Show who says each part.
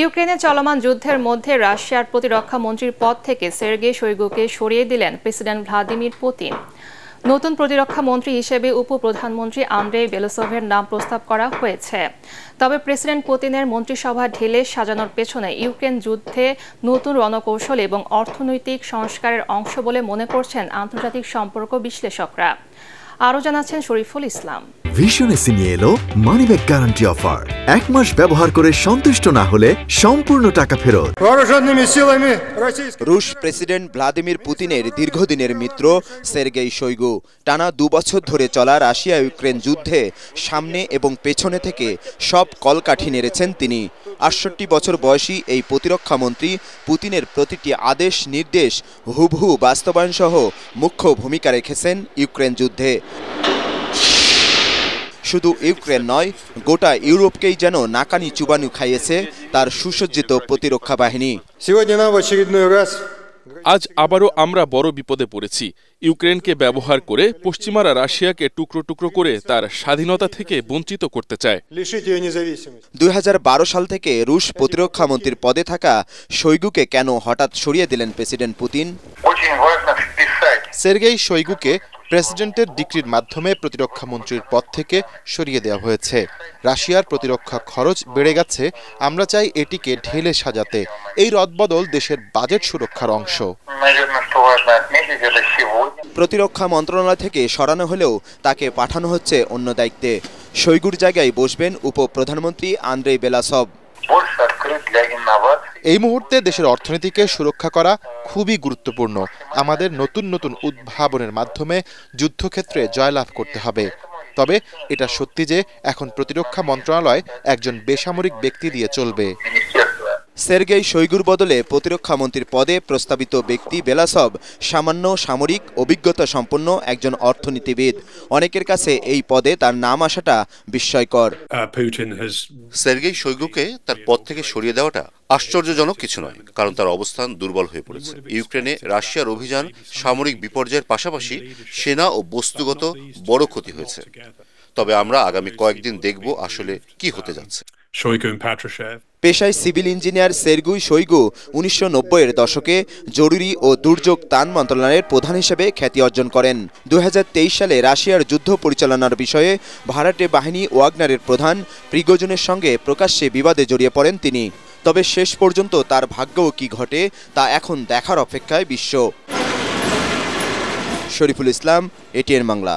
Speaker 1: ইউক্রেনে চলমান যুদ্ধের মধ্যে রাশিয়ার প্রতিরক্ষা মন্ত্রীর পদ থেকে সের্গেই শোইগুকে সরিয়ে দিলেন প্রেসিডেন্ট ভ্লাদিমির পুতিন। নতুন প্রতিরক্ষা মন্ত্রী হিসেবে উপপ্রধানমন্ত্রী আন্দ্রেই বেলোসভের নাম প্রস্তাব করা হয়েছে। তবে প্রেসিডেন্ট পুতিনের মন্ত্রিসভা ঢেলে সাজানোর পেছনে ইউক্রেন যুদ্ধে নতুন রণকৌশল এবং অর্থনৈতিক সংস্কারের অংশ বলে মনে করছেন আন্তর্জাতিক সম্পর্ক বিশ্লেষকরা। আরও জানাচ্ছেন শরীফুল ইসলাম।
Speaker 2: ভিশন এসে নিয়ে এলো মানিব্যাগ গ্যারান্টি অফার। 1 মাস ব্যবহার করে সন্তুষ্ট না হলে সম্পূর্ণ টাকা ফেরত।
Speaker 3: রুশ প্রেসিডেন্ট ভ্লাদিমির পুতিনের দীর্ঘদিনের মিত্র সের্গেই শোইগু টানা 2 বছর ধরে চলা রাশিয়া ইউক্রেন যুদ্ধে সামনে এবং পেছনে থেকে সব কলকাঠি নেড়েছেন তিনি। 68 বছর বয়সী এই প্রতিরক্ষা মন্ত্রী পুতিনের প্রতিটি আদেশ নির্দেশ হুবহু বাস্তবায়ন সহ মুখ্য ভূমিকা রেখেছেন ইউক্রেন যুদ্ধে। শুধু ইউক্রেন নয়, গোটা ইউরোপকেই যেন নাকানি চুবানি খাইয়েছে তার সুসজ্জিত প্রতিরক্ষা বাহিনী।
Speaker 4: আজ আবারও আমরা বড় বিপদে পড়েছি। ইউক্রেনকে ব্যবহার করে পশ্চিমারা রাশিয়াকে টুকরো টুকরো করে তার স্বাধীনতা থেকে বঞ্চিত করতে চায়।
Speaker 3: 2012 সাল থেকে রুশ প্রতিরক্ষা মন্ত্রীর পদে থাকা শোইগুকে কেন হঠাৎ সরিয়ে দিলেন প্রেসিডেন্ট পুতিন?
Speaker 5: সের্গেই শোইগুকে প্রেসিডেন্টের ডিক্রির মাধ্যমে প্রতিরক্ষা মন্ত্রীর পদ থেকে সরিয়ে দেওয়া হয়েছে। রাশিয়ার প্রতিরক্ষা খরচ বেড়ে গেছে, আমরা চাই এটিকে ঢেলে সাজাতে। এই রদবদল দেশের বাজেট সুরক্ষার অংশ।
Speaker 3: প্রতিরক্ষা মন্ত্রণালয় থেকে সরানো হলেও তাকে পাঠানো হচ্ছে অন্য দায়িত্বে। শোইগুর জায়গায় বসবেন উপপ্রধানমন্ত্রী আন্দ্রেই বেলাসভ।
Speaker 5: এই মুহূর্তে দেশের অর্থনীতিকে সুরক্ষা করা খুবই গুরুত্বপূর্ণ। আমাদের নতুন নতুন উদ্ভাবনের মাধ্যমে যুদ্ধক্ষেত্রে জয়লাভ করতে হবে। তবে এটা সত্যি যে এখন প্রতিরক্ষা মন্ত্রণালয় একজন বেসামরিক ব্যক্তি দিয়ে চলবে।
Speaker 3: সের্গেই শোইগুর বদলে প্রতিরক্ষা মন্ত্রীর পদে প্রস্তাবিত ব্যক্তি বেলাসভ সামান্য সামরিক অভিজ্ঞতা সম্পন্ন একজন অর্থনীতিবিদ। অনেকের কাছে এই পদে তার নাম আসাটা বিস্ময়কর।
Speaker 6: সের্গেই শোইগুকে তার পদ থেকে সরিয়ে দেওয়াটা আশ্চর্যজনক কিছু নয়, কারণ তার অবস্থান দুর্বল হয়ে পড়েছে। ইউক্রেনে রাশিয়ার অভিযান সামরিক বিপর্যয়ের পাশাপাশি সেনা ও বস্তুগত বড় ক্ষতি হয়েছে। তবে আমরা আগামী কয়েকদিন দেখব আসলে কি হতে যাচ্ছে।
Speaker 3: পেশায় সিভিল ইঞ্জিনিয়ার সের্গেই শোইগু 1990-এর দশকে জরুরি ও দুর্যোগ ত্রাণ মন্ত্রণালয়ের প্রধান হিসেবে খ্যাতি অর্জন করেন। 2023 সালে রাশিয়ার যুদ্ধ পরিচালনার বিষয়ে ভাড়াটে বাহিনী ওয়াগনারের প্রধান প্রিগোজিনের সঙ্গে প্রকাশ্যে বিবাদে জড়িয়ে পড়েন তিনি। তবে শেষ পর্যন্ত তার ভাগ্যও কি ঘটে তা এখন দেখার অপেক্ষায় বিশ্ব। শরীফুল ইসলাম, এটিএন বাংলা।